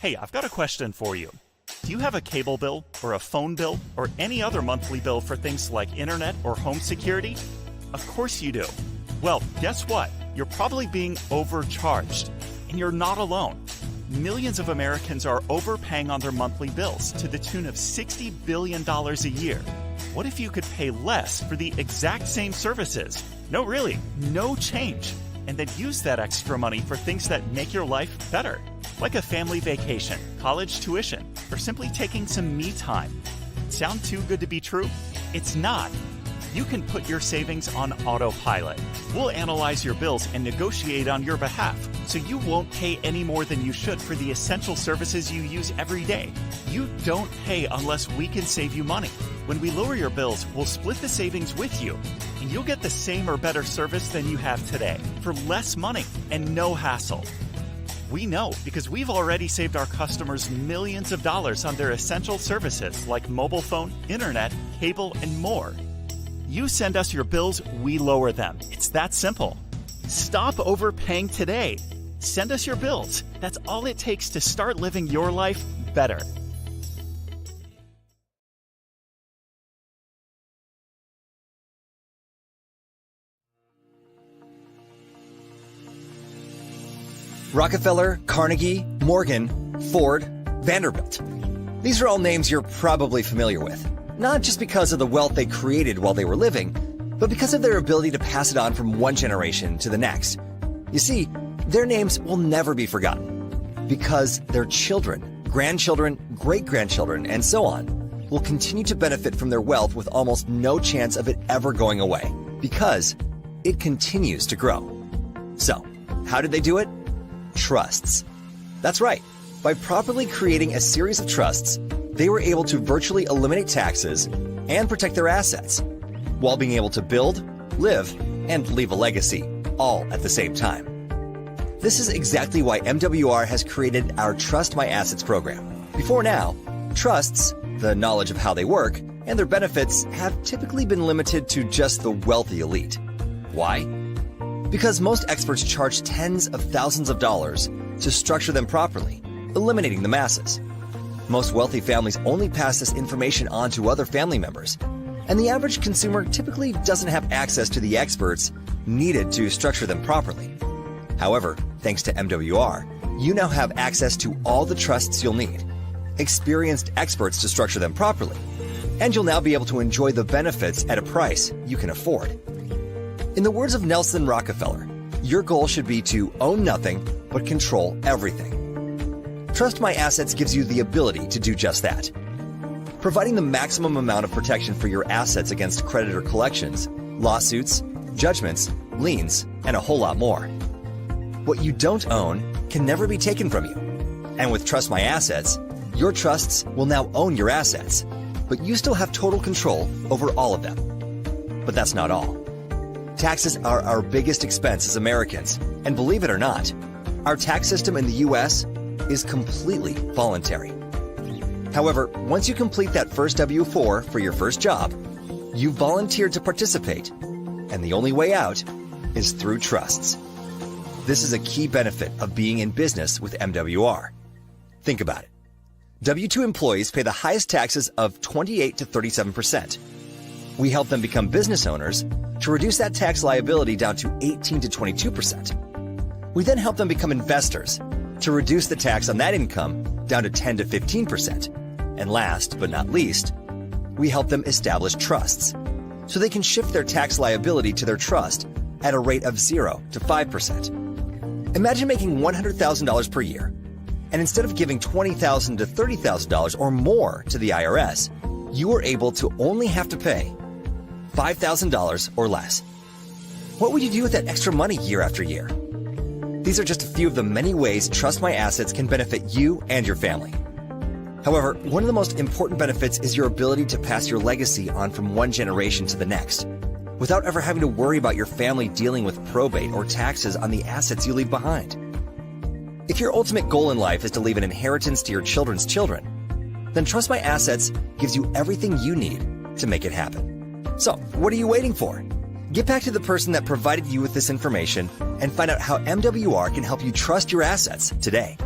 Hey, I've got a question for you. Do you have a cable bill or a phone bill or any other monthly bill for things like internet or home security? Of course you do. Well, guess what? You're probably being overcharged, and you're not alone. Millions of Americans are overpaying on their monthly bills to the tune of $60 billion a year. What if you could pay less for the exact same services? No, really, no change. And then use that extra money for things that make your life better, like a family vacation, college tuition, or simply taking some me time. Sound too good to be true? It's not. You can put your savings on autopilot. We'll analyze your bills and negotiate on your behalf, so you won't pay any more than you should for the essential services you use every day. You don't pay unless we can save you money. When we lower your bills, we'll split the savings with you, and you'll get the same or better service than you have today for less money and no hassle. We know because we've already saved our customers millions of dollars on their essential services like mobile phone, internet, cable, and more. You send us your bills, we lower them. It's that simple. Stop overpaying today. Send us your bills. That's all it takes to start living your life better. Rockefeller, Carnegie, Morgan, Ford, Vanderbilt. These are all names you're probably familiar with, not just because of the wealth they created while they were living, but because of their ability to pass it on from one generation to the next. You see, their names will never be forgotten because their children, grandchildren, great-grandchildren, and so on will continue to benefit from their wealth with almost no chance of it ever going away because it continues to grow. So, how did they do it? Trusts. That's right. By properly creating a series of trusts, they were able to virtually eliminate taxes and protect their assets, while being able to build, live, and leave a legacy, all at the same time. This is exactly why MWR has created our Trust My Assets program. Before now, trusts, the knowledge of how they work, and their benefits have typically been limited to just the wealthy elite. Why? Because most experts charge tens of thousands of dollars to structure them properly, eliminating the masses. Most wealthy families only pass this information on to other family members, and the average consumer typically doesn't have access to the experts needed to structure them properly. However, thanks to MWR, you now have access to all the trusts you'll need, experienced experts to structure them properly, and you'll now be able to enjoy the benefits at a price you can afford. In the words of Nelson Rockefeller, your goal should be to own nothing but control everything. Trust My Assets gives you the ability to do just that, providing the maximum amount of protection for your assets against creditor collections, lawsuits, judgments, liens, and a whole lot more. What you don't own can never be taken from you. And with Trust My Assets, your trusts will now own your assets, but you still have total control over all of them. But that's not all. Taxes are our biggest expense as Americans, and believe it or not, our tax system in the U.S. is completely voluntary. However, once you complete that first W-4 for your first job, you volunteered to participate, and the only way out is through trusts. This is a key benefit of being in business with MWR. Think about it. W-2 employees pay the highest taxes of 28 to 37%. We help them become business owners to reduce that tax liability down to 18 to 22%. We then help them become investors to reduce the tax on that income down to 10 to 15%. And last but not least, we help them establish trusts so they can shift their tax liability to their trust at a rate of 0 to 5%. Imagine making $100,000 per year, and instead of giving $20,000 to $30,000 or more to the IRS, you are able to only have to pay $5,000 or less. What would you do with that extra money year after year? These are just a few of the many ways Trust My Assets can benefit you and your family. However, one of the most important benefits is your ability to pass your legacy on from one generation to the next, without ever having to worry about your family dealing with probate or taxes on the assets you leave behind. If your ultimate goal in life is to leave an inheritance to your children's children, then Trust My Assets gives you everything you need to make it happen. So, what are you waiting for? Get back to the person that provided you with this information and find out how MWR can help you trust your assets today.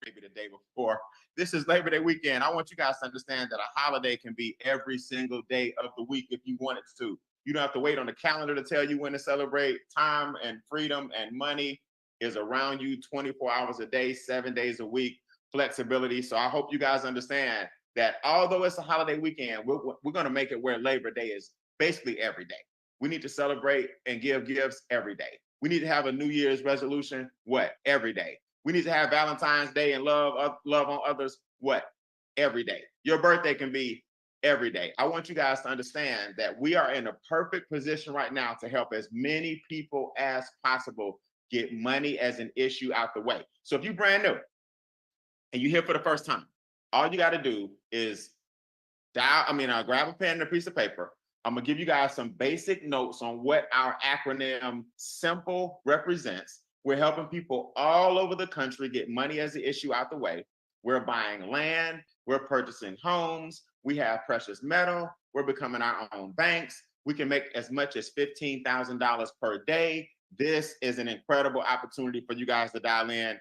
Maybe the day before. This is Labor Day weekend. I want you guys to understand that a holiday can be every single day of the week if you want it to. You don't have to wait on the calendar to tell you when to celebrate. Time and freedom and money is around you 24 hours a day, 7 days a week, flexibility. So I hope you guys understand that although it's a holiday weekend, we're going to make it where Labor Day is basically every day. We need to celebrate and give gifts every day. We need to have a New Year's resolution, what? Every day. We need to have Valentine's Day and love on others, what? Every day. Your birthday can be every day. I want you guys to understand that we are in a perfect position right now to help as many people as possible get money as an issue out the way. So if you're brand new and you're here for the first time, all you got to do is grab a pen and a piece of paper. I'm gonna give you guys some basic notes on what our acronym S.I.M.P.L.E represents. We're helping people all over the country get money as an issue out the way. We're buying land, we're purchasing homes, we have precious metal, we're becoming our own banks. We can make as much as $15,000 per day. This is an incredible opportunity for you guys to dial in.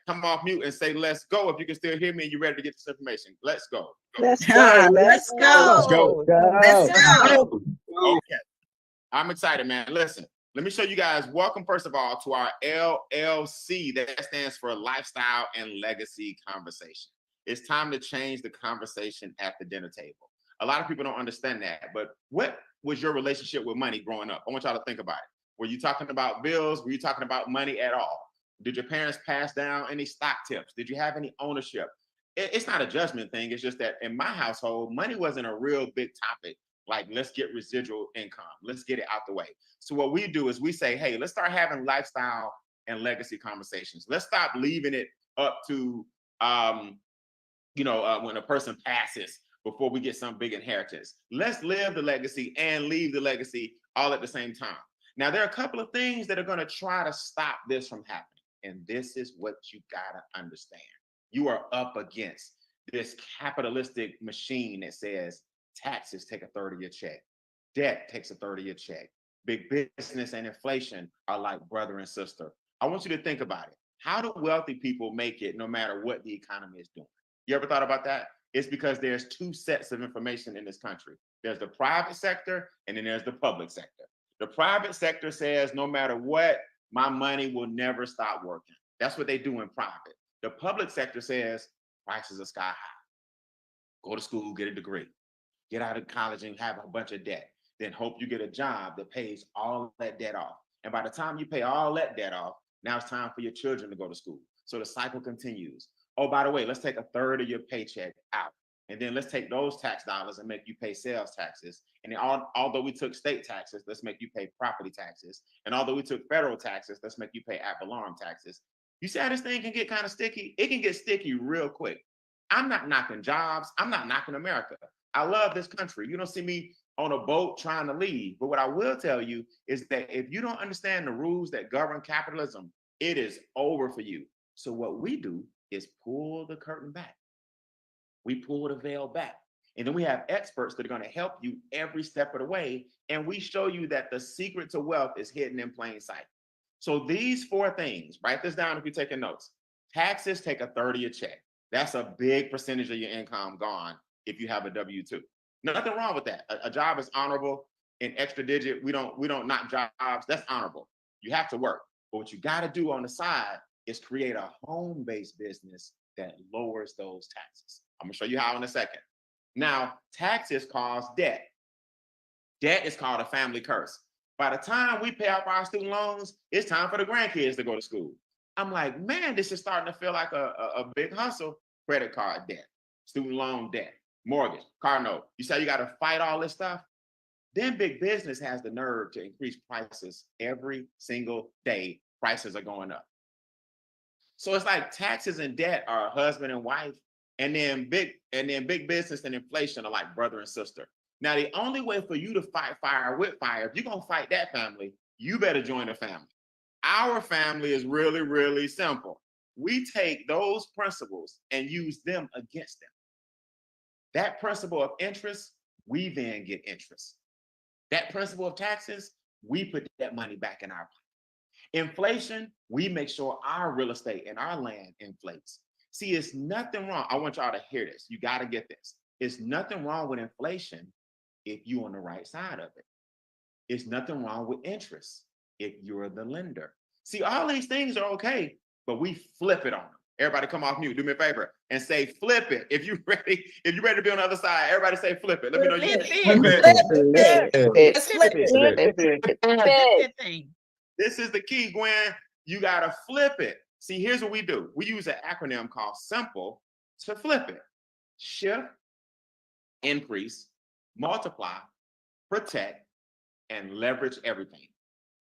Come off mute and say, let's go. If you can still hear me and you're ready to get this information, let's go. Let's go. Let's go. Let's go. Okay. I'm excited, man. Listen, let me show you guys. Welcome, first of all, to our LLC. That stands for Lifestyle and Legacy Conversation. It's time to change the conversation at the dinner table. A lot of people don't understand that, but what was your relationship with money growing up? I want y'all to think about it. Were you talking about bills? Were you talking about money at all? Did your parents pass down any stock tips? Did you have any ownership? It's not a judgment thing. It's just that in my household, money wasn't a real big topic. Like, let's get residual income. Let's get it out the way. So what we do is we say, hey, let's start having lifestyle and legacy conversations. Let's stop leaving it up to, when a person passes before we get some big inheritance. Let's live the legacy and leave the legacy all at the same time. Now, there are a couple of things that are going to try to stop this from happening. And this is what you got to understand. You are up against this capitalistic machine that says taxes take a third of your check. Debt takes a third of your check. Big business and inflation are like brother and sister. I want you to think about it. How do wealthy people make it no matter what the economy is doing? You ever thought about that? It's because there's two sets of information in this country. There's the private sector and then there's the public sector. The private sector says no matter what, my money will never stop working. That's what they do in private. The public sector says prices are sky high. Go to school, get a degree, get out of college and have a bunch of debt. Then hope you get a job that pays all that debt off. And by the time you pay all that debt off, now it's time for your children to go to school. So the cycle continues. Oh, by the way, let's take a third of your paycheck out. And then let's take those tax dollars and make you pay sales taxes. And then although we took state taxes, let's make you pay property taxes. And although we took federal taxes, let's make you pay ad valorem taxes. You see how this thing can get kind of sticky? It can get sticky real quick. I'm not knocking jobs. I'm not knocking America. I love this country. You don't see me on a boat trying to leave. But what I will tell you is that if you don't understand the rules that govern capitalism, it is over for you. So what we do is pull the curtain back. We pull the veil back. And then we have experts that are going to help you every step of the way. And we show you that the secret to wealth is hidden in plain sight. So these 4 things, write this down if you're taking notes. Taxes take a 30 a check. That's a big percentage of your income gone if you have a W-2. Nothing wrong with that. A job is honorable. An extra digit, we don't knock jobs. That's honorable. You have to work. But what you got to do on the side is create a home-based business that lowers those taxes. I'm gonna show you how in a second. Now, taxes cause debt. Debt is called a family curse. By the time we pay off our student loans, it's time for the grandkids to go to school. I'm like, man, this is starting to feel like a big hustle. Credit card debt, student loan debt, mortgage, car note. You say you got to fight all this stuff? Then big business has the nerve to increase prices every single day. Prices are going up. So it's like taxes and debt are husband and wife, and then big business and inflation are like brother and sister. Now, the only way for you to fight fire with fire, if you're gonna fight that family, you better join the family. Our family is really, really simple. We take those principles and use them against them. That principle of interest, we then get interest. That principle of taxes, we put that money back in our pocket. Inflation, we make sure our real estate and our land inflates. See, it's nothing wrong. I want y'all to hear this. You got to get this. It's nothing wrong with inflation if you're on the right side of it. It's nothing wrong with interest if you're the lender. See, all these things are okay, but we flip it on them. Everybody come off mute. Do me a favor and say flip it. If you're ready to be on the other side, everybody say flip it. Let me know you Flip it. This is the key, Gwen. You got to flip it. See, here's what we do. We use an acronym called S.I.M.P.L.E to flip it. Shift, increase, multiply, protect, and leverage everything.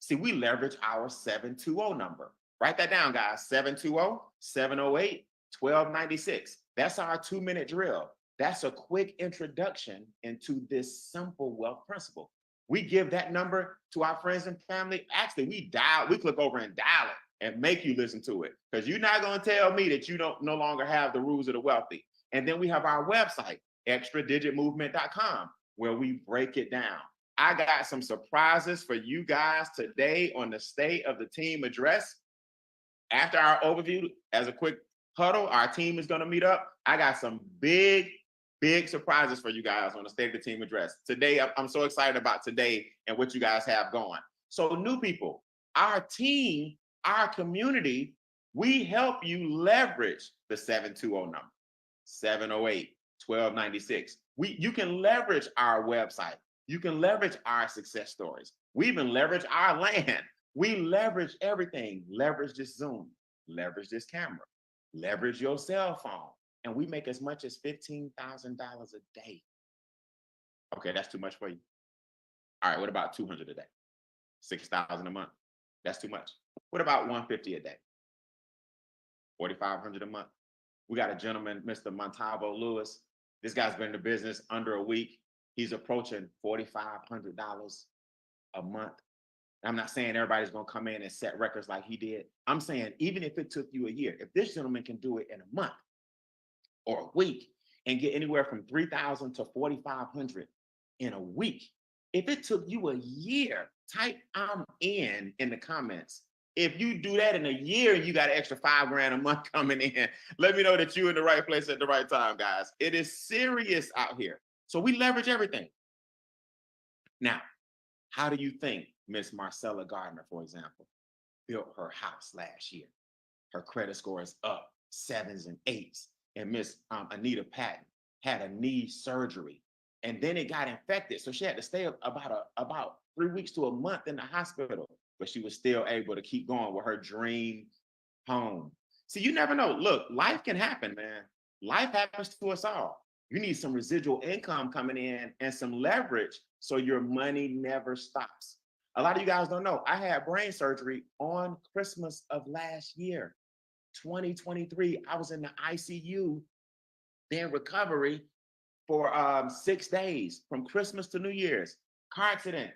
See, we leverage our 720 number. Write that down, guys. 720-708-1296. That's our 2-minute drill. That's a quick introduction into this simple wealth principle. We give that number to our friends and family. Actually, we click over and dial it and make you listen to it, because you're not going to tell me that you no longer have the rules of the wealthy. And then we have our website, extradigitmovement.com, where we break it down. I got some surprises for you guys today on the State of the Team address. After our overview, as a quick huddle, our team is going to meet up. I got some big surprises for you guys on the State of the Team address. Today, I'm so excited about today and what you guys have going. So new people, our team, our community, we help you leverage the 720 number, 708-1296. You can leverage our website. You can leverage our success stories. We even leverage our land. We leverage everything. Leverage this Zoom, leverage this camera, leverage your cell phone. And we make as much as $15,000 a day. Okay, that's too much for you. All right, what about 200 a day? 6,000 a month. That's too much. What about 150 a day? 4,500 a month. We got a gentleman, Mr. Montalvo Lewis. This guy's been in the business under a week. He's approaching $4,500 a month. I'm not saying everybody's going to come in and set records like he did. I'm saying even if it took you a year, if this gentleman can do it in a month or a week and get anywhere from $3,000 to $4,500 in a week, if it took you a year, type I'm in the comments. If you do that in a year, you got an extra $5,000 a month coming in. Let me know that you're in the right place at the right time, guys. It is serious out here. So we leverage everything. Now, how do you think Miss Marcella Gardner, for example, built her house last year? Her credit score is up 7s and 8s. And Miss Anita Patton had a knee surgery, and then it got infected. So she had to stay about 3 weeks to a month in the hospital, but she was still able to keep going with her dream home. See, you never know. Look, life can happen, man. Life happens to us all. You need some residual income coming in and some leverage so your money never stops. A lot of you guys don't know, I had brain surgery on Christmas of last year, 2023. I was in the ICU, then recovery. for 6 days from Christmas to New Year's. Car accident,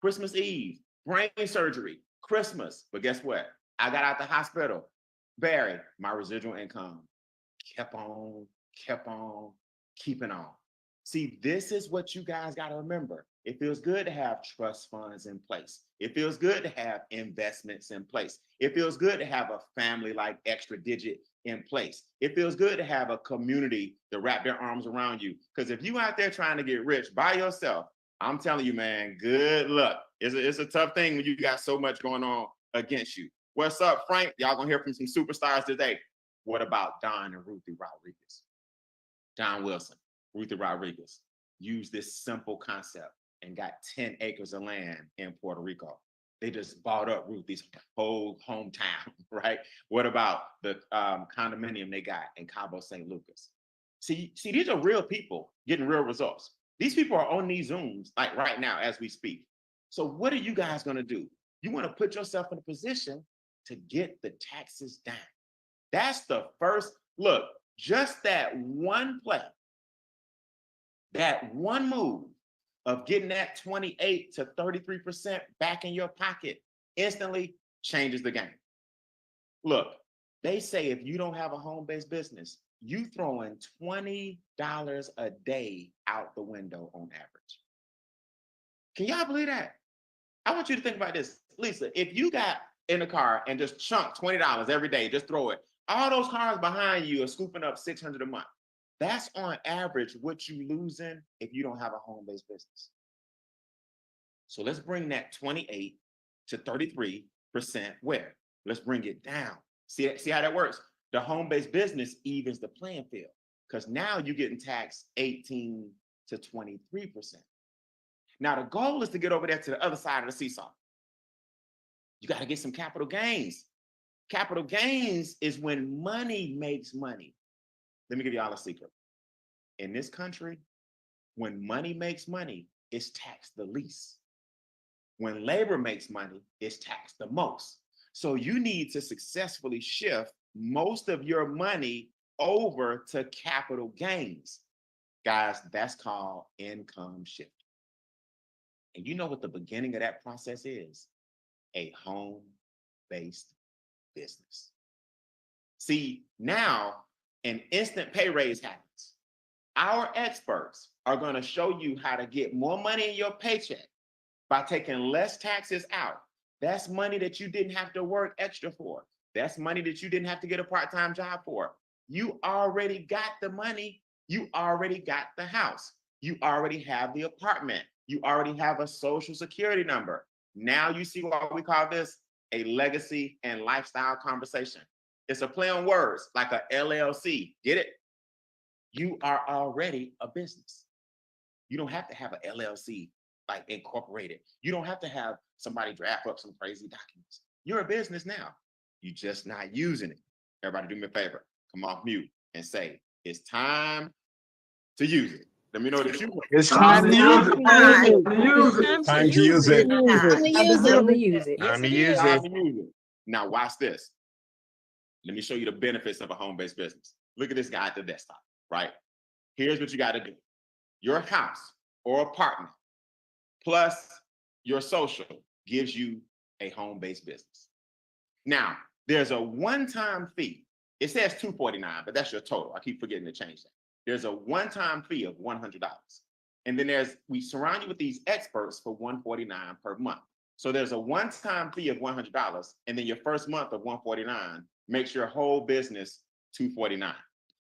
Christmas Eve, brain surgery, Christmas. But guess what? I got out the hospital. Barry, my residual income kept on, keeping on. See, this is what you guys got to remember. It feels good to have trust funds in place. It feels good to have investments in place. It feels good to have a family like Extra Digit in place. It feels good to have a community to wrap their arms around you. Because if you out there trying to get rich by yourself, I'm telling you, man, good luck. It's a tough thing when you got so much going on against you. What's up, Frank? Y'all gonna hear from some superstars today. What about Don and Ruthie Rodriguez? Don Wilson, Ruthie Rodriguez used this simple concept and got 10 acres of land in Puerto Rico. They just bought up Ruthie's whole hometown, right? What about the condominium they got in Cabo San Lucas? See, these are real people getting real results. These people are on these Zooms like right now as we speak. So what are you guys gonna do? You wanna put yourself in a position to get the taxes down. That's the first, look, just that one play, that one move of getting that 28 to 33% back in your pocket instantly changes the game. Look, they say if you don't have a home-based business, you throwing $20 a day out the window on average. Can y'all believe that? I want you to think about this. Lisa, if you got in a car and just chunk $20 every day, just throw it, all those cars behind you are scooping up $600 a month. That's on average what you losing if you don't have a home-based business. So let's bring that 28 to 33% where? Let's bring it down. See how that works? The home-based business evens the playing field because now you're getting taxed 18 to 23%. Now the goal is to get over there to the other side of the seesaw. You got to get some capital gains. Capital gains is when money makes money. Let me give y'all a secret. In this country, when money makes money, it's taxed the least. When labor makes money, it's taxed the most. So you need to successfully shift most of your money over to capital gains. Guys, that's called income shifting. And you know what the beginning of that process is? A home-based business. See, now an instant pay raise happens. Our experts are going to show you how to get more money in your paycheck by taking less taxes out. That's money that you didn't have to work extra for. That's money that you didn't have to get a part-time job for. You already got the money. You already got the house. You already have the apartment. You already have a social security number. Now you see why we call this a legacy and lifestyle conversation. It's a play on words like a LLC. Get it? You are already a business. You don't have to have an LLC like incorporated. You don't have to have somebody draft up some crazy documents. You're a business now. You're just not using it. Everybody do me a favor. Come off mute and say, it's time to use it. Let me know that you. It's time to use it. Time to use it. Time to use it. Time to use it. Time to use it. Time to use it. Now watch this. Let me show you the benefits of a home-based business. Look at this guy at the desktop, right? Here's what you got to do. Your house or apartment plus your social gives you a home-based business. Now, there's a one-time fee. It says $249, but that's your total. I keep forgetting to change that. There's a one-time fee of $100. And then we surround you with these experts for $149 per month. So there's a one-time fee of $100, and then your first month of $149 makes your whole business $249.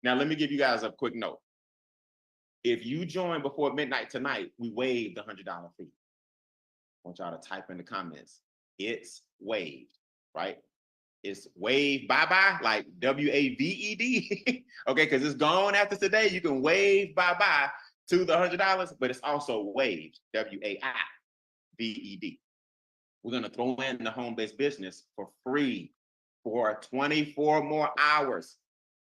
Now, let me give you guys a quick note. If you join before midnight tonight, we waive the $100 fee. I want y'all to type in the comments. It's waived, right? It's waived bye-bye, like W-A-V-E-D. Okay, because it's gone after today. You can waive bye-bye to the $100, but it's also waived, W-A-I-V-E-D. We're going to throw in the home-based business for free for 24 more hours.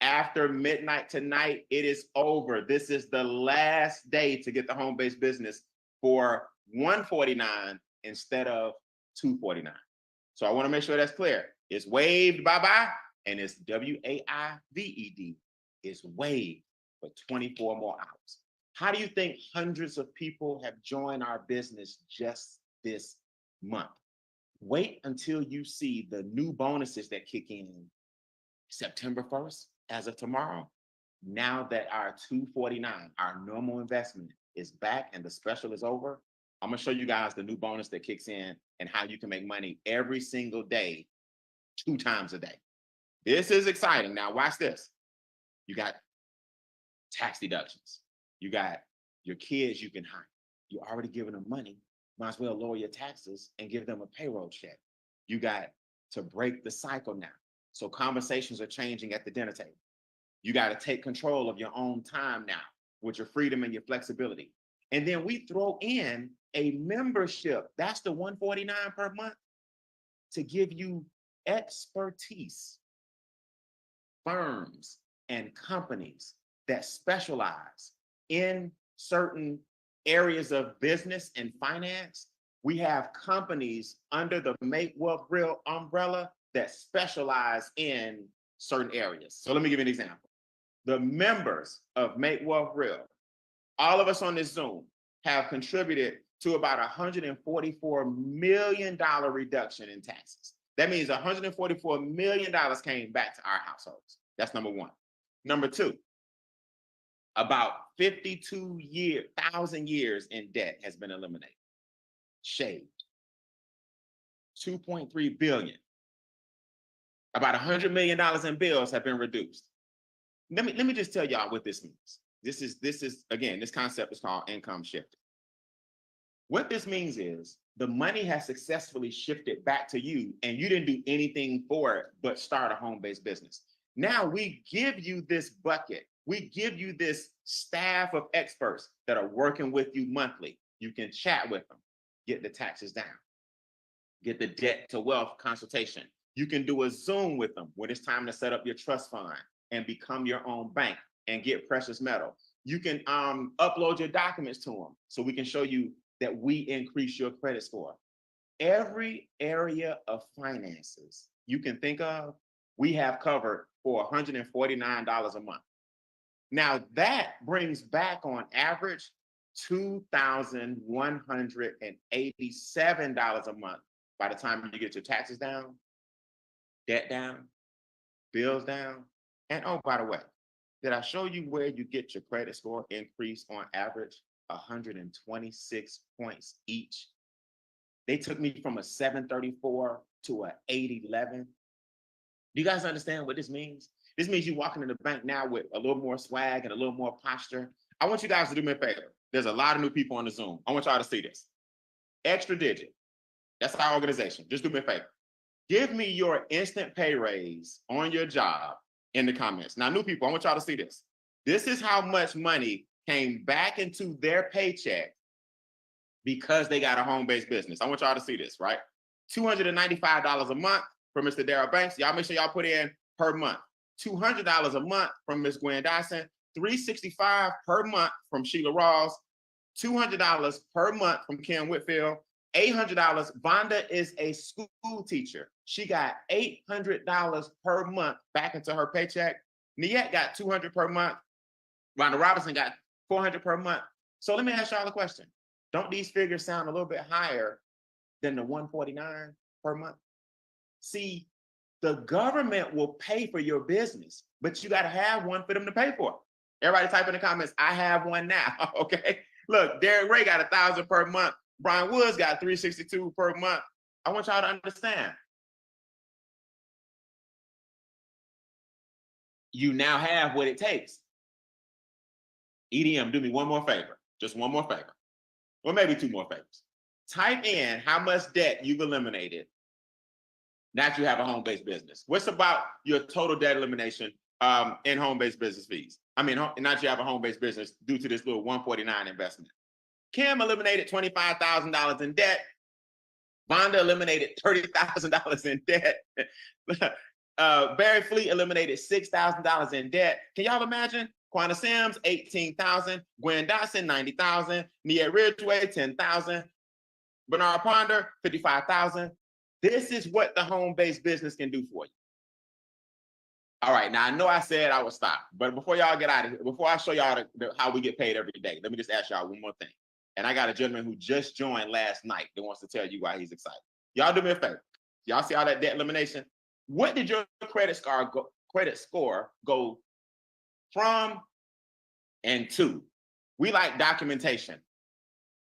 After midnight tonight, it is over. This is the last day to get the home-based business for $149 instead of $249. So I want to make sure that's clear. It's waived bye-bye, and it's W-A-I-V-E-D. It's waived for 24 more hours. How do you think hundreds of people have joined our business just this month? Wait until you see the new bonuses that kick in September 1st, as of tomorrow. Now that our 249, our normal investment, is back and the special is over, I'm gonna show you guys the new bonus that kicks in and how you can make money every single day, 2 times a day. This is exciting. Now watch this. You got tax deductions. You got your kids you can hire. You're already giving them money. Might as well lower your taxes and give them a payroll check. You got to break the cycle now. So conversations are changing at the dinner table. You got to take control of your own time now with your freedom and your flexibility. And then we throw in a membership. That's the $149 per month to give you expertise, firms and companies that specialize in certain areas of business and finance. We have companies under the Make Wealth Real umbrella that specialize in certain areas. So let me give you an example. The members of Make Wealth Real, all of us on this Zoom, have contributed to about $144 million reduction in taxes. That means $144 million came back to our households. That's number one. Number two, about 52,000 years in debt has been eliminated, shaved. 2.3 billion. About $100 million in bills have been reduced. Let me just tell y'all what this means. This is again, this concept is called income shifting. What this means is the money has successfully shifted back to you and you didn't do anything for it but start a home-based business. Now we give you this bucket. We give you this staff of experts that are working with you monthly. You can chat with them, get the taxes down, get the debt to wealth consultation. You can do a Zoom with them when it's time to set up your trust fund and become your own bank and get precious metal. You can upload your documents to them so we can show you that we increase your credit score. Every area of finances you can think of, we have covered for $149 a month. Now that brings back on average $2,187 a month by the time you get your taxes down, debt down, bills down. And oh, by the way, did I show you where you get your credit score increase on average? 126 points each. They took me from a 734 to a 811. Do you guys understand what this means? This means you walking in the bank now with a little more swag and a little more posture. I want you guys to do me a favor. There's a lot of new people on the Zoom. I want y'all to see this. Extra digit. That's our organization. Just do me a favor. Give me your instant pay raise on your job in the comments. Now, new people, I want y'all to see this. This is how much money came back into their paycheck because they got a home-based business. I want y'all to see this, right? $295 a month from Mr. Darryl Banks. Y'all make sure y'all put in per month. $200 a month from Ms. Gwen Dyson. $365 per month from Sheila Rawls. $200 per month from Kim Whitfield. $800. Vonda is a school teacher. She got $800 per month back into her paycheck. Niette got $200 per month. Rhonda Robinson got $400 per month. So let me ask y'all a question. Don't these figures sound a little bit higher than the $149 per month? See, the government will pay for your business, but you got to have one for them to pay for. Everybody type in the comments, I have one now, okay? Look, Derek Ray got $1,000 per month. Brian Woods got $362 per month. I want y'all to understand. You now have what it takes. EDM, do me one more favor, just one more favor, or maybe 2 more favors. Type in how much debt you've eliminated now that you have a home-based business. What's about your total debt elimination in home-based business fees? I mean, not that you have a home-based business due to this little 149 investment. Kim eliminated $25,000 in debt. Vonda eliminated $30,000 in debt. Barry Fleet eliminated $6,000 in debt. Can y'all imagine? Quanta Sims, $18,000. Gwen Dotson, $90,000. Nia Ridgway, $10,000. Bernard Ponder, $55,000. This is what the home-based business can do for you. All right, now I know I said I would stop, but before y'all get out of here, before I show y'all how we get paid every day, let me just ask y'all one more thing. And I got a gentleman who just joined last night that wants to tell you why he's excited. Y'all do me a favor. Y'all see all that debt elimination? What did your credit score go from and to? We like documentation.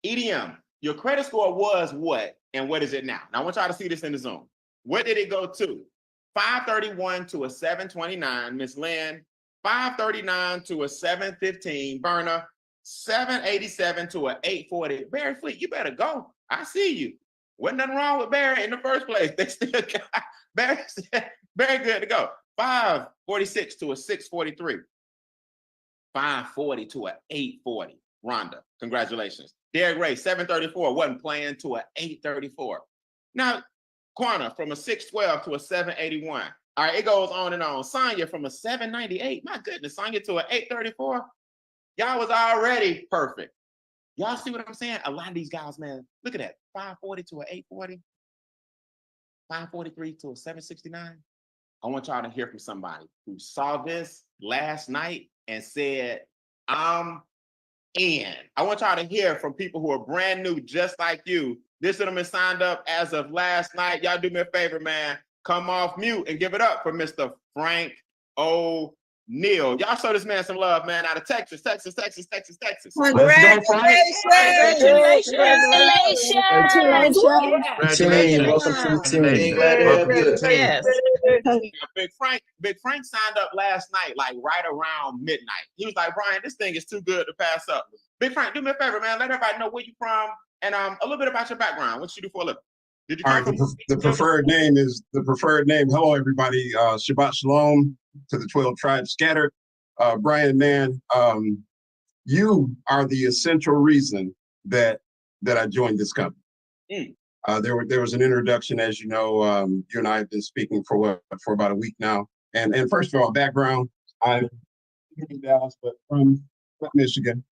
EDM, your credit score was what, and what is it now? Now I want y'all to see this in the Zoom. What did it go to? 531 to a 729, Miss Lynn. 539 to a 715, Berna. 787 to a 840. Barry Fleet, you better go. I see you. Wasn't nothing wrong with Barry in the first place. They still got Barry good to go. 546 to a 643. 540 to a 840. Rhonda, congratulations. Derek Ray, 734, wasn't playing to a 834. Now, Quana from a 612 to a 781. All right, it goes on and on. Sonya from a 798. My goodness, Sonya to an 834. Y'all was already perfect. Y'all see what I'm saying? A lot of these guys, man, look at that. 540 to an 840. 543 to a 769. I want y'all to hear from somebody who saw this last night and said, I'm in. I want y'all to hear from people who are brand new, just like you. This gentleman signed up as of last night. Y'all do me a favor, man. Come off mute and give it up for Mr. Frank O'Neal. Y'all show this man some love, man, out of Texas. Let's go, Frank. Congratulations. Congratulations. Welcome to the team. Glad to have you. Yes. Big Frank signed up last night, like right around midnight. He was like, Brian, this thing is too good to pass up. Big Frank, do me a favor, man. Let everybody know where you from and a little bit about your background. What you do for a living? Did you All right, the preferred name is the preferred name. Hello, everybody. Shabbat Shalom to the 12 tribes scattered. Brian, man, you are the essential reason that I joined this company. There was an introduction, as you know. You and I have been speaking for about a week now. And first of all, background, I'm in Dallas, but from Michigan.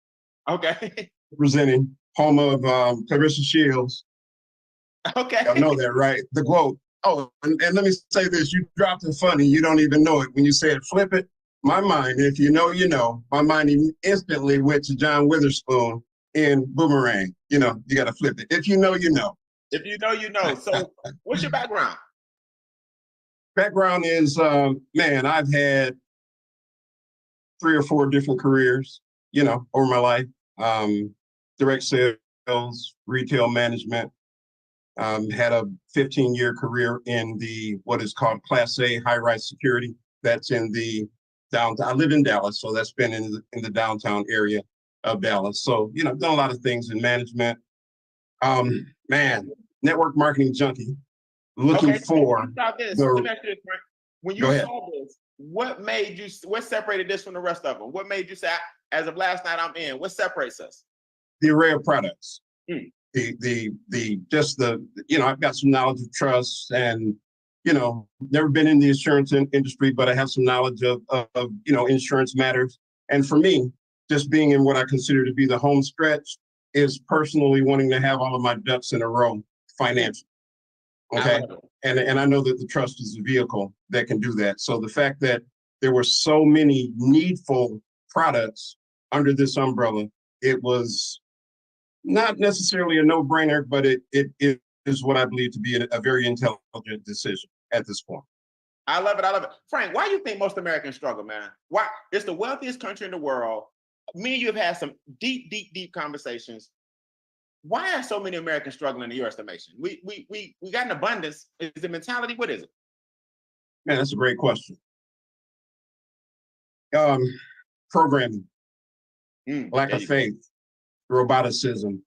Okay. Representing home of Clarissa Shields. Okay. Y'all know that, right? The quote. Oh, and let me say this. You dropped it funny. You don't even know it. When you said flip it, my mind, if you know, you know, my mind instantly went to John Witherspoon in Boomerang. You know, you got to flip it. If you know, you know. If you know, you know. So what's your background? Background is, man, I've had 3 or 4 different careers, you know, over my life. Direct sales, retail management. Had a 15-year career in what is called Class A high-rise security. That's in the downtown. I live in Dallas, so that's been in the downtown area of Dallas. So, you know, done a lot of things in management. Man, network marketing junkie. Looking for Let me ask you this, Frank. When you saw this, what separated this from the rest of them? What made you say, as of last night, I'm in? What separates us? The array of products. You know, I've got some knowledge of trust and, you know, never been in the insurance industry, but I have some knowledge of, you know, insurance matters. And for me, just being in what I consider to be the home stretch is personally wanting to have all of my ducks in a row financially. Okay. And I know that the trust is a vehicle that can do that. So the fact that there were so many needful products under this umbrella, it was not necessarily a no-brainer, but it is what I believe to be a very intelligent decision at this point. I love it. I love it. Frank, why do you think most Americans struggle, man? Why? It's the wealthiest country in the world. Me and you have had some deep conversations. Why are so many Americans struggling in your estimation? We got an abundance. Is the mentality? What is it? Man, that's a great question. Programming, lack of faith, roboticism,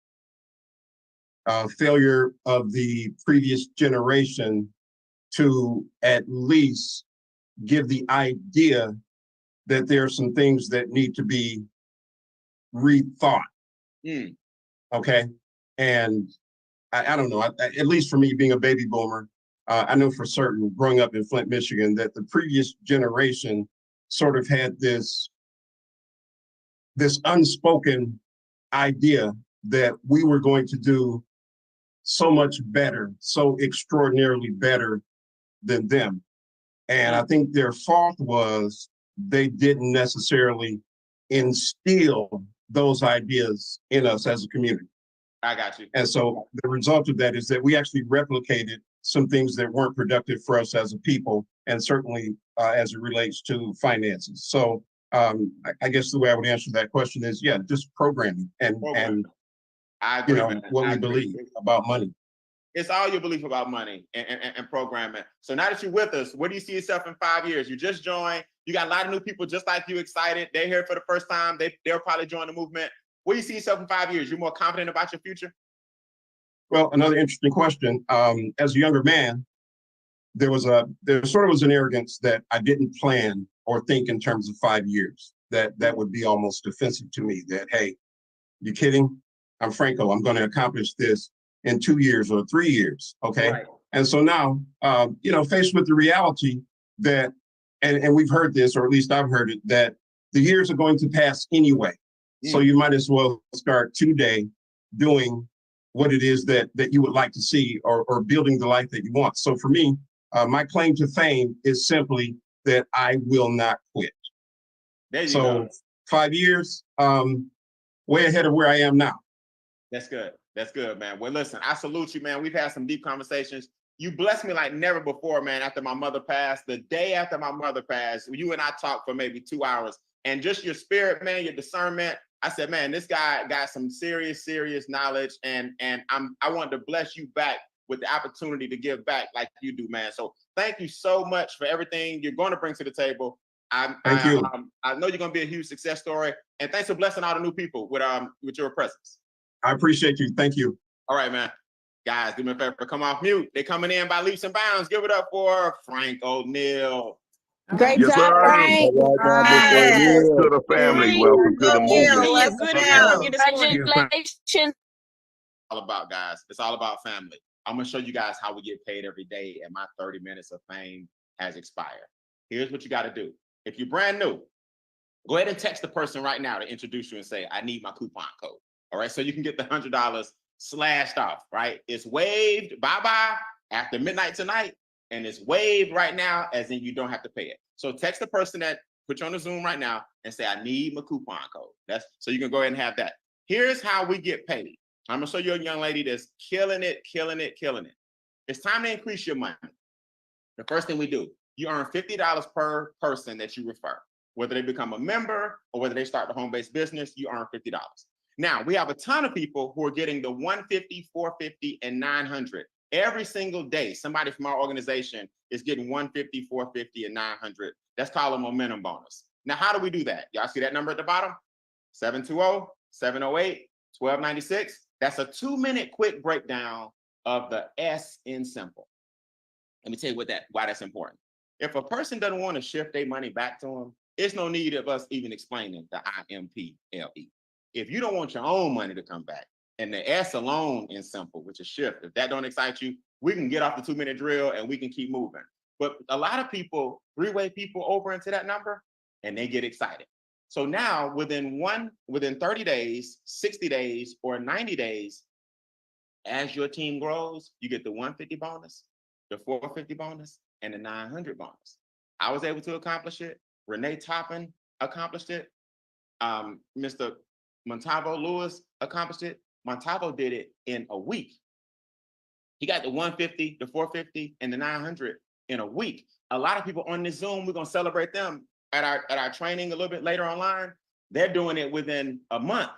failure of the previous generation to at least give the idea that there are some things that need to be rethought. Okay. And I don't know, at least for me being a baby boomer, I know for certain growing up in Flint, Michigan, that the previous generation sort of had this unspoken idea that we were going to do so much better, so extraordinarily better than them. And I think their fault was they didn't necessarily instill those ideas in us as a community. I got you. And so the result of that is that we actually replicated some things that weren't productive for us as a people, and certainly as it relates to finances. So I guess the way I would answer that question is, yeah, just programming and I agree, man. what we believe about money. It's all your belief about money and programming. So now that you're with us, where do you see yourself in 5 years? You just joined. You got a lot of new people just like you excited. They're here for the first time. They'll probably join the movement. Where do you see yourself in 5 years? You're more confident about your future? Well, another interesting question. As a younger man, there sort of was an arrogance that I didn't plan or think in terms of 5 years. That would be almost offensive to me. That, hey, you kidding? I'm Franco. I'm going to accomplish this in 2 years or 3 years. Okay. Right. And so now, faced with the reality that, and we've heard this, or at least I've heard it, that the years are going to pass anyway. So you might as well start today doing what it is that you would like to see, or building the life that you want. So for me, my claim to fame is simply that I will not quit. There you go. 5 years, way ahead of where I am now. That's good. That's good, man. Well, listen, I salute you, man. We've had some deep conversations. You blessed me like never before, man, after my mother passed. The day after my mother passed, you and I talked for maybe 2 hours. And just your spirit, man, your discernment. I said, man, this guy got some serious knowledge. And I wanted to bless you back with the opportunity to give back like you do, man. So thank you so much for everything you're going to bring to the table. Thank you. I know you're going to be a huge success story. And thanks for blessing all the new people with your presence. I appreciate you. Thank you. All right, man. Guys, do me a favor, come off mute. They're coming in by leaps and bounds. Give it up for Frank O'Neal. Great job, Frank. Yes. To the family. Welcome to the movement. Congratulations. All about, guys. It's all about family. I'm going to show you guys how we get paid every day, and my 30 minutes of fame has expired. Here's what you got to do. If you're brand new, go ahead and text the person right now to introduce you and say, I need my coupon code. All right, so you can get the $100 slashed off, right? It's waived, bye-bye, after midnight tonight, and it's waived right now, as in you don't have to pay it. So text the person that put you on the Zoom right now and say, I need my coupon code. So you can go ahead and have that. Here's how we get paid. I'm gonna show you a young lady that's killing it. It's time to increase your money. The first thing we do, you earn $50 per person that you refer. Whether they become a member or whether they start the home-based business, you earn $50. Now, we have a ton of people who are getting the $150, $450, and $900 every single day. Somebody from our organization is getting $150, $450, and $900. That's called a momentum bonus. Now, how do we do that? Y'all see that number at the bottom? 720-708-1296. That's a 2-minute quick breakdown of the S in S.I.M.P.L.E. Let me tell you why that's important. If a person doesn't want to shift their money back to them, it's no need of us even explaining the S.I.M.P.L.E. If you don't want your own money to come back, and the S alone in S.I.M.P.L.E, which is shift, if that don't excite you, we can get off the 2-minute drill and we can keep moving. But a lot of people, three-way people over into that number and they get excited. So now within 30 days, 60 days, or 90 days, as your team grows, you get the 150 bonus, the 450 bonus, and the 900 bonus. I was able to accomplish it. Renee Toppin accomplished it. Mr. Montavo Lewis accomplished it. Montavo did it in a week. He got the 150, the 450, and the 900 in a week. A lot of people on this Zoom, we're gonna celebrate them at our training a little bit later online. They're doing it within a month.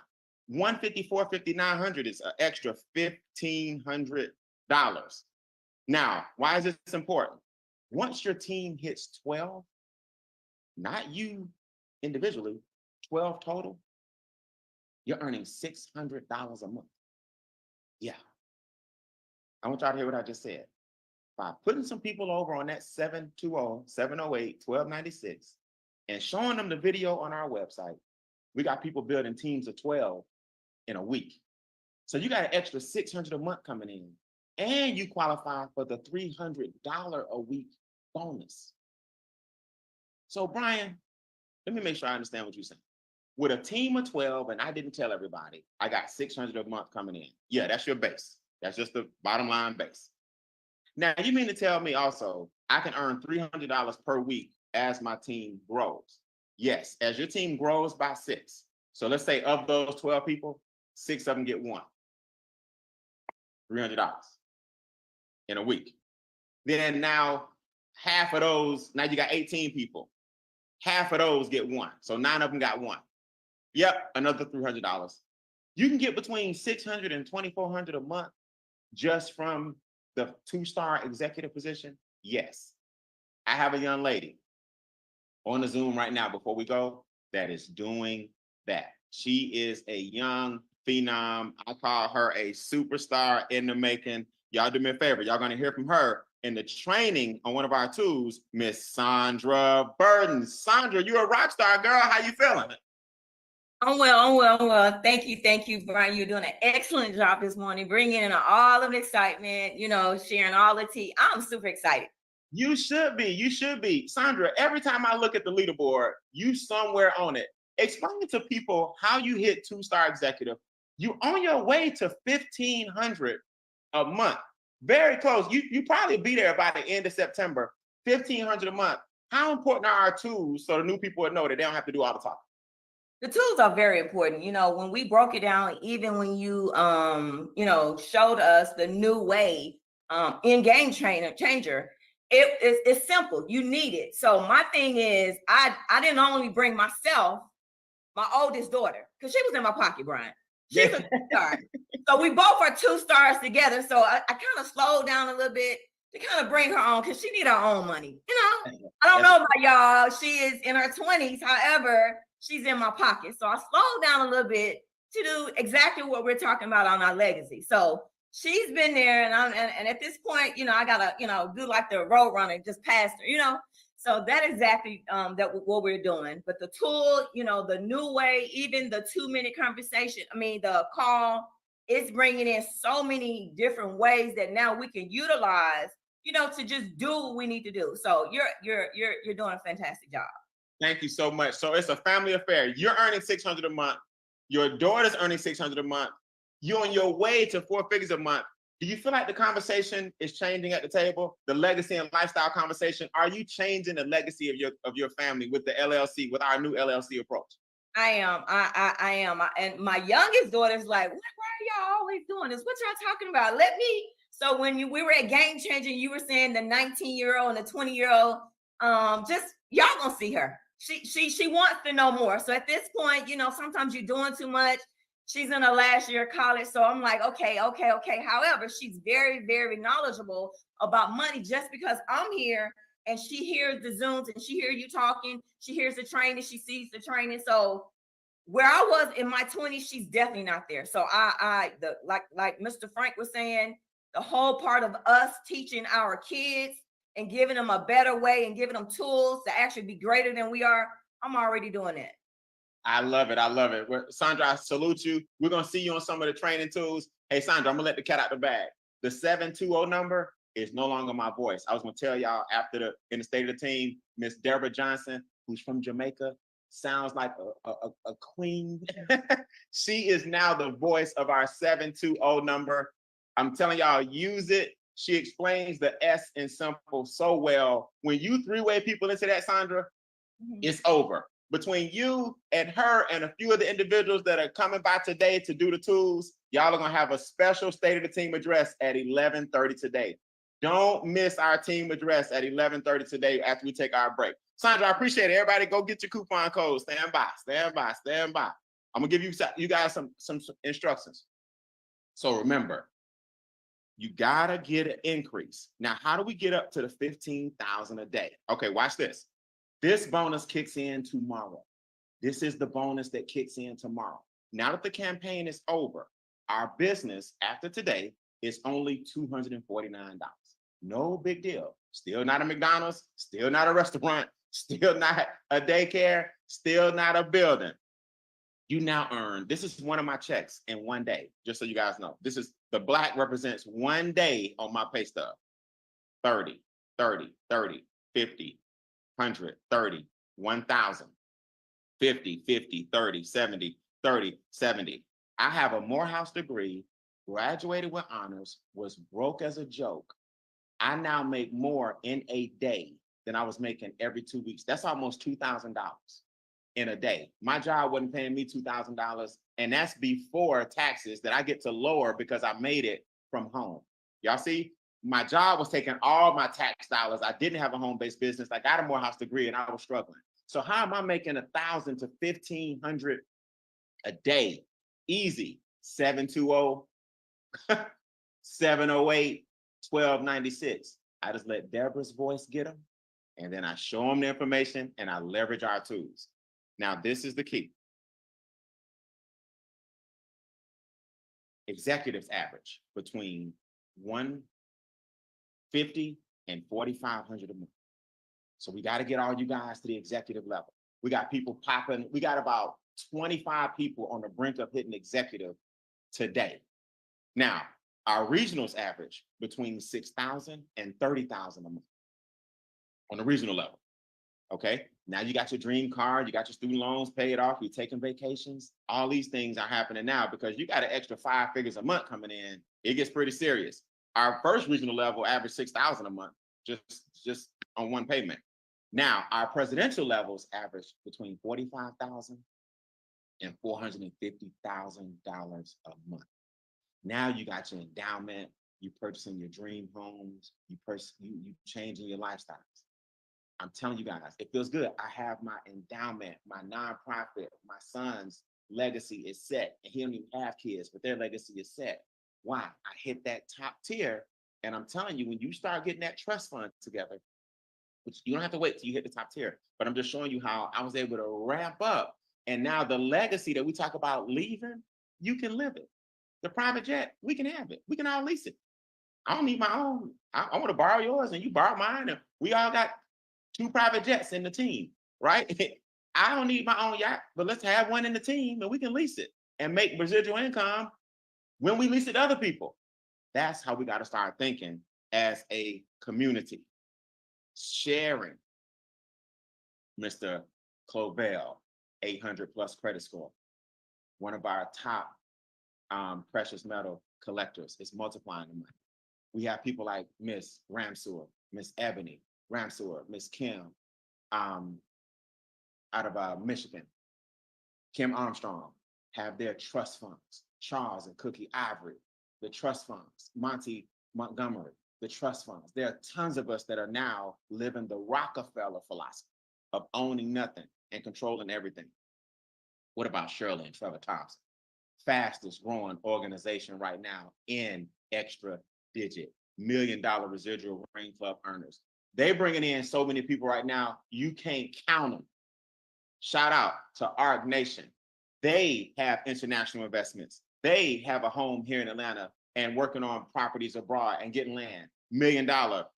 150, 450, 900 is an extra $1,500. Now, why is this important? Once your team hits 12, not you individually, 12 total, you're earning $600 a month. Yeah. I want y'all to hear what I just said. By putting some people over on that 720-708-1296 and showing them the video on our website, we got people building teams of 12 in a week. So you got an extra $600 a month coming in, and you qualify for the $300 a week bonus. So Brian, let me make sure I understand what you're saying. With a team of 12, and I didn't tell everybody, I got $600 a month coming in. Yeah, that's your base. That's just the bottom line base. Now, you mean to tell me also I can earn $300 per week as my team grows. Yes, as your team grows by 6. So let's say of those 12 people, 6 of them get one. $300 in a week. Then now half of those, now you got 18 people. Half of those get one. So 9 of them got one. Yep, another $300. You can get between $600 and $2,400 a month just from the 2-star executive position. Yes. I have a young lady on the Zoom right now before we go that is doing that. She is a young phenom. I call her a superstar in the making. Y'all do me a favor. Y'all gonna hear from her in the training on one of our tools, Miss Sandra Burton. Sandra, you're a rock star, girl. How you feeling? I'm well. Thank you, Brian. You're doing an excellent job this morning, bringing in all of the excitement, sharing all the tea. I'm super excited. You should be. Sandra, every time I look at the leaderboard, you somewhere on it. Explain to people how you hit 2-star executive. You on your way to 1,500 a month. Very close. You probably be there by the end of September. 1,500 a month. How important are our tools so the new people would know that they don't have to do all the talking? The tools are very important. When we broke it down, even when you showed us the new way in Game Changer, it's simple. You need it. So my thing is, I didn't only bring myself, my oldest daughter, because she was in my pocket, Brian. She's a 2-star. So we both are 2 stars together. So I kind of slowed down a little bit to kind of bring her on, because she need her own money. I don't know about y'all. She is in her 20s. However, she's in my pocket. So I slowed down a little bit to do exactly what we're talking about on our legacy. So she's been there, and at this point, I gotta, do like the road runner, just pass her, So that exactly that what we're doing. But the tool, the new way, even the 2-minute conversation, the call, it's bringing in so many different ways that now we can utilize, to just do what we need to do. So you're doing a fantastic job. Thank you so much. So it's a family affair. You're earning $600 a month. Your daughter's earning $600 a month. You're on your way to 4 figures a month. Do you feel like the conversation is changing at the table? The legacy and lifestyle conversation. Are you changing the legacy of your family with the LLC, with our new LLC approach? I am. I am. And my youngest daughter's like, why are y'all always doing this? What y'all talking about? So when we were at Game Changer, you were saying the 19-year-old and the 20-year-old, just y'all gonna see her. She wants to know more. So at this point, sometimes you're doing too much. She's in her last year of college. So I'm like, okay. However, she's very, very knowledgeable about money, just because I'm here and she hears the Zooms and she hears you talking. She hears the training. She sees the training. So where I was in my 20s, she's definitely not there. So like Mr. Frank was saying, the whole part of us teaching our kids and giving them a better way and giving them tools to actually be greater than we are, I'm already doing it. I love it. Well, Sandra, I salute you. We're going to see you on some of the training tools. Hey, Sandra, I'm going to let the cat out the bag. The 720 number is no longer my voice. I was going to tell y'all in the state of the team, Miss Deborah Johnson, who's from Jamaica, sounds like a queen. She is now the voice of our 720 number. I'm telling y'all, use it. She explains the S in S.I.M.P.L.E so well. When you 3-way people into that, Sandra, it's over. Between you and her and a few of the individuals that are coming by today to do the tools, y'all are going to have a special State of the Team address at 11:30 today. Don't miss our team address at 11:30 today after we take our break. Sandra, I appreciate it. Everybody go get your coupon code. Stand by. I'm going to give you guys some instructions. So remember, you got to get an increase. Now, how do we get up to the 15,000 a day? Okay, watch this. This bonus kicks in tomorrow. This is the bonus that kicks in tomorrow. Now that the campaign is over, our business after today is only $249. No big deal. Still not a McDonald's, still not a restaurant, still not a daycare, still not a building. You now earn, this is one of my checks in one day, just so you guys know. This is, the black represents one day on my pay stub. 30, 30, 30, 50, 100, 30, 1,000, 50, 50, 30, 70, 30, 70. I have a Morehouse degree, graduated with honors, was broke as a joke. I now make more in a day than I was making every 2 weeks. That's almost $2,000 in a day. My job wasn't paying me $2,000, and that's before taxes that I get to lower because I made it from home. Y'all see, my job was taking all my tax dollars. I didn't have a home-based business. I got a Morehouse degree, and I was struggling. So how am I making $1,000 to $1,500 a day? Easy. 720, 708, 1296. I just let Deborah's voice get them, and then I show them the information, and I leverage our tools. Now, this is the key. Executives average between $150 and $4,500 a month. So we got to get all you guys to the executive level. We got people popping. We got about 25 people on the brink of hitting executive today. Now, our regionals average between $6,000 and $30,000 a month on the regional level. Okay, now you got your dream car, you got your student loans paid off, you're taking vacations. All these things are happening now because you got an extra 5 figures a month coming in. It gets pretty serious. Our first regional level averaged $6,000 a month, just on one payment. Now, our presidential levels average between $45,000 and $450,000 a month. Now you got your endowment, you purchasing your dream homes, you changing your lifestyles. I'm telling you guys, it feels good. I have my endowment, my nonprofit, my son's legacy is set, and he don't even have kids, but their legacy is set. Why? I hit that top tier, and I'm telling you, when you start getting that trust fund together, which you don't have to wait till you hit the top tier, but I'm just showing you how I was able to ramp up, and now the legacy that we talk about leaving, you can live it. The private jet, we can have it. We can all lease it. I don't need my own. I want to borrow yours, and you borrow mine, and we all got 2 private jets in the team, right? I don't need my own yacht, but let's have one in the team and we can lease it and make residual income when we lease it to other people. That's how we got to start thinking as a community. Sharing. Mr. Clovell, 800 plus credit score. One of our top precious metal collectors is multiplying the money. We have people like Miss Ramseur, Miss Ebony, Ramseur, Miss Kim, out of Michigan, Kim Armstrong, have their trust funds. Charles and Cookie Ivory, the trust funds. Monty Montgomery, the trust funds. There are tons of us that are now living the Rockefeller philosophy of owning nothing and controlling everything. What about Shirley and Trevor Thompson? Fastest growing organization right now in extra digit, $1 million residual ring club earners. They're bringing in so many people right now, you can't count them. Shout out to ARC Nation. They have international investments. They have a home here in Atlanta and working on properties abroad and getting land. $1 million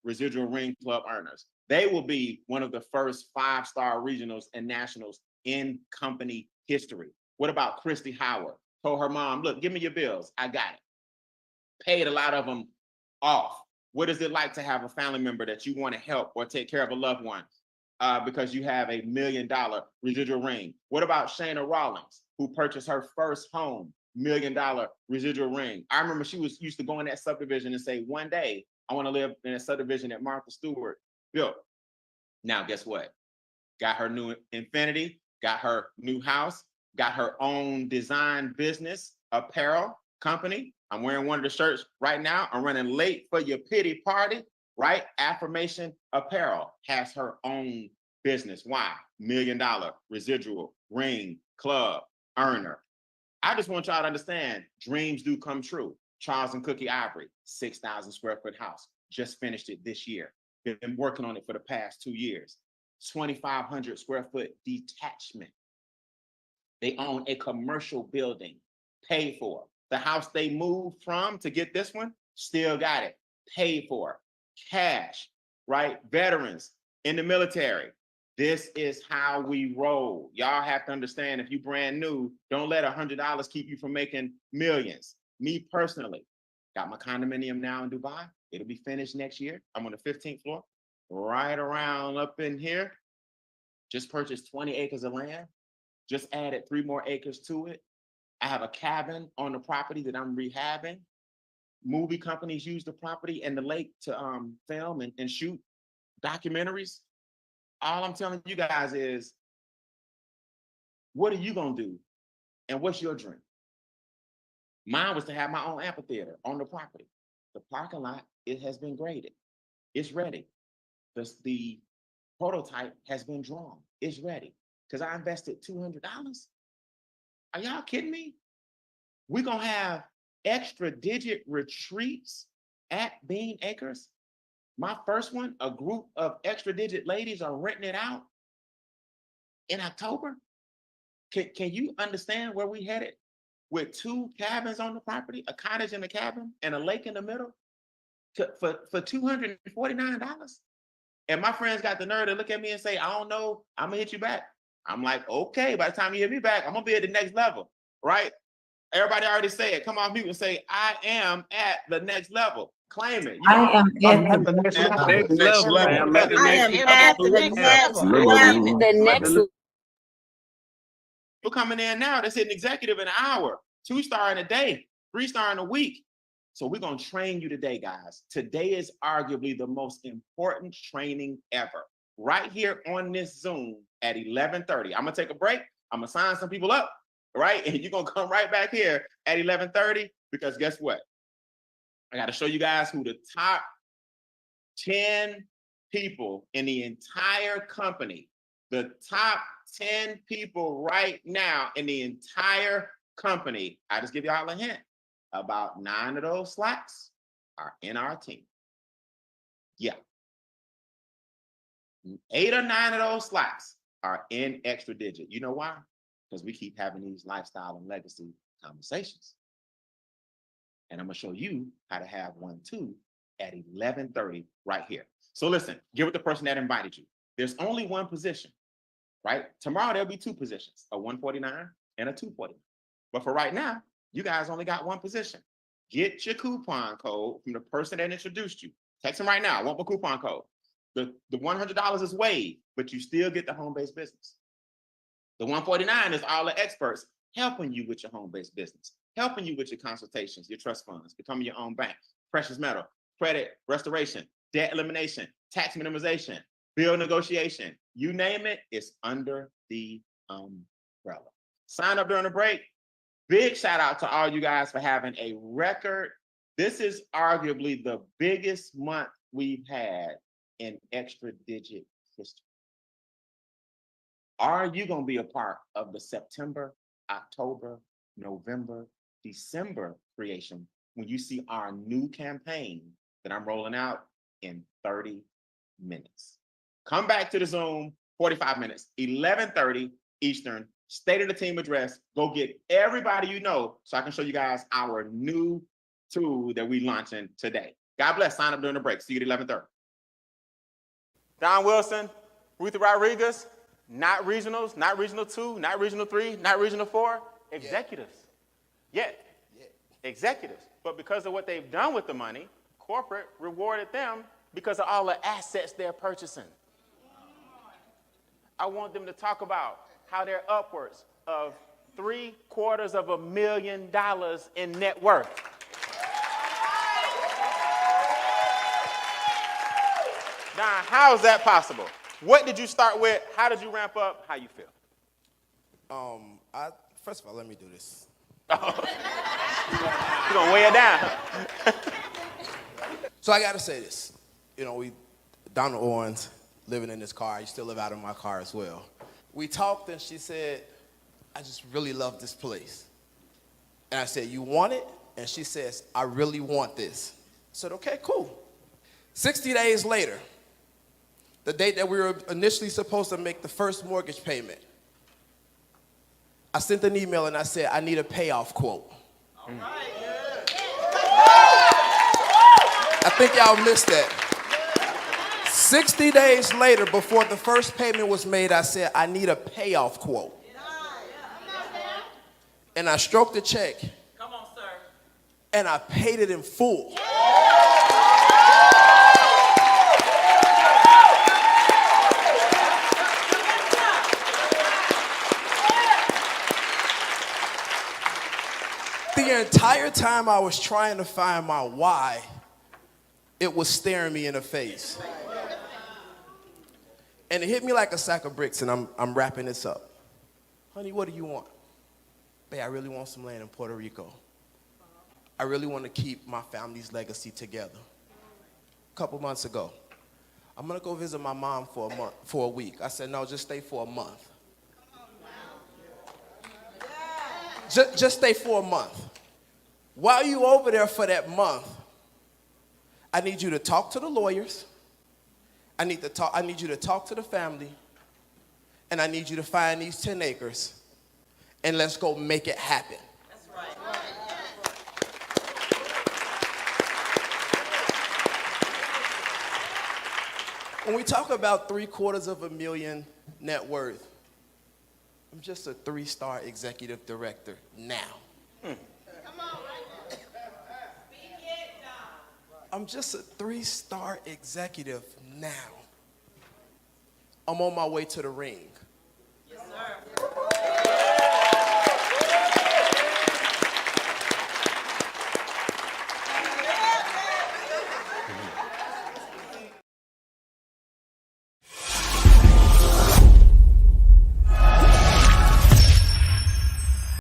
residual ring club earners. They will be one of the first 5-star regionals and nationals in company history. What about Christy Howard? Told her mom, look, give me your bills. I got it. Paid a lot of them off. What is it like to have a family member that you want to help or take care of a loved one because you have $1 million residual ring? What about Shana Rawlings, who purchased her first home, $1 million residual ring? I remember she used to go in that subdivision and say, one day, I want to live in a subdivision that Martha Stewart built. Now, guess what? Got her new Infinity, got her new house, got her own design business, apparel company. I'm wearing one of the shirts right now. I'm running late for your pity party, right? Affirmation Apparel has her own business. Why? $1 million residual ring club earner. I just want y'all to understand, dreams do come true. Charles and Cookie Ivory, 6,000 square foot house. Just finished it this year. Been working on it for the past 2 years. 2,500 square foot detachment. They own a commercial building, paid for. The house they moved from to get this one, still got it, paid for. Cash, right? Veterans in the military. This is how we roll. Y'all have to understand, if you're brand new, don't let $100 keep you from making millions. Me personally, got my condominium now in Dubai. It'll be finished next year. I'm on the 15th floor, right around up in here. Just purchased 20 acres of land. Just added 3 more acres to it. I have a cabin on the property that I'm rehabbing. movie companies use the property and the lake to film and shoot documentaries. All I'm telling you guys is, what are you gonna do? And what's your dream? Mine was to have my own amphitheater on the property. The parking lot, it has been graded. It's ready. The prototype has been drawn. It's ready. Because I invested $200. Are y'all kidding me? We're gonna have extra digit retreats at Bean Acres. My first one, a group of extra digit ladies are renting it out in October. Can you understand where we headed? With 2 cabins on the property, a cottage and a cabin, and a lake in the middle, for $249. And my friends got the nerve to look at me and say, I don't know, I'm gonna hit you back. I'm like, okay, by the time you hit me back, I'm gonna be at the next level, right? Everybody already say it. Come on, mute and say, I am at the next level. Claim it. I am at the Next level. I am at the next level. The next People coming in now that's hitting executive in an hour, 2-star in a day, 3-star in a week. So we're gonna train you today, guys. Today is arguably the most important training ever. Right here on this Zoom at 11:30. I'm gonna take a break. I'm gonna sign some people up, right? And you're gonna come right back here at 11:30, because guess what? I gotta show you guys who the top 10 people in the entire company, the top 10 people right now in the entire company. I just give y'all a hint. About 9 of those slacks are in our team. Yeah. 8 or 9 of those slacks are in extra digit. You know why? Because we keep having these lifestyle and legacy conversations. And I'm gonna show you how to have one too at 11:30 right here. So listen, get with the person that invited you. There's only one position, right? Tomorrow there'll be 2 positions, a 149 and a 249. But for right now, you guys only got 1 position. Get your coupon code from the person that introduced you. Text them right now. I want my coupon code. The $100 is waived, but you still get the home-based business. The 149 is all the experts helping you with your home-based business, helping you with your consultations, your trust funds, becoming your own bank, precious metal, credit restoration, debt elimination, tax minimization, bill negotiation. You name it, it's under the umbrella. Sign up during the break. Big shout out to all you guys for having a record. This is arguably the biggest month we've had in extra digit history. Are you going to be a part of the September, October, November, December creation when you see our new campaign that I'm rolling out in 30 minutes? Come back to the Zoom, 45 minutes, 11:30 Eastern, state of the team address. Go get everybody you know so I can show you guys our new tool that we launching today. God bless. Sign up during the break. See you at 11:30. Don Wilson, Ruthie Rodriguez, not regionals, not regional 2, not regional 3, not regional 4, executives. Yeah. Executives. But because of what they've done with the money, corporate rewarded them because of all the assets they're purchasing. I want them to talk about how they're upwards of $750,000 in net worth. Now, how is that possible? What did you start with? How did you ramp up? How you feel? First of all, let me do this. You're gonna weigh it down. So I gotta say this. You know, we down to Owens, living in this car. I used to live out of my car as well. We talked and she said, I just really love this place. And I said, you want it? And she says, I really want this. I said, okay, cool. 60 days later, the date that we were initially supposed to make the first mortgage payment, I sent an email and I said, I need a payoff quote. All right. I think y'all missed that. 60 days later, before the first payment was made, I said, I need a payoff quote. And I stroked the check. Come on, sir. And I paid it in full. The the entire time I was trying to find my why, it was staring me in the face. And it hit me like a sack of bricks, and I'm wrapping this up. Honey, what do you want? Babe, I really want some land in Puerto Rico. I really want to keep my family's legacy together. A couple months ago, I'm gonna go visit my mom for a week. I said, no, just stay for a month. Just stay for a month. While you over there for that month, I need you to talk to the lawyers. I need you to talk to the family, and I need you to find these 10 acres, and let's go make it happen. That's right. When we talk about $750,000 net worth, I'm just a 3-star executive director now. I'm just a 3-star executive now. I'm on my way to the ring.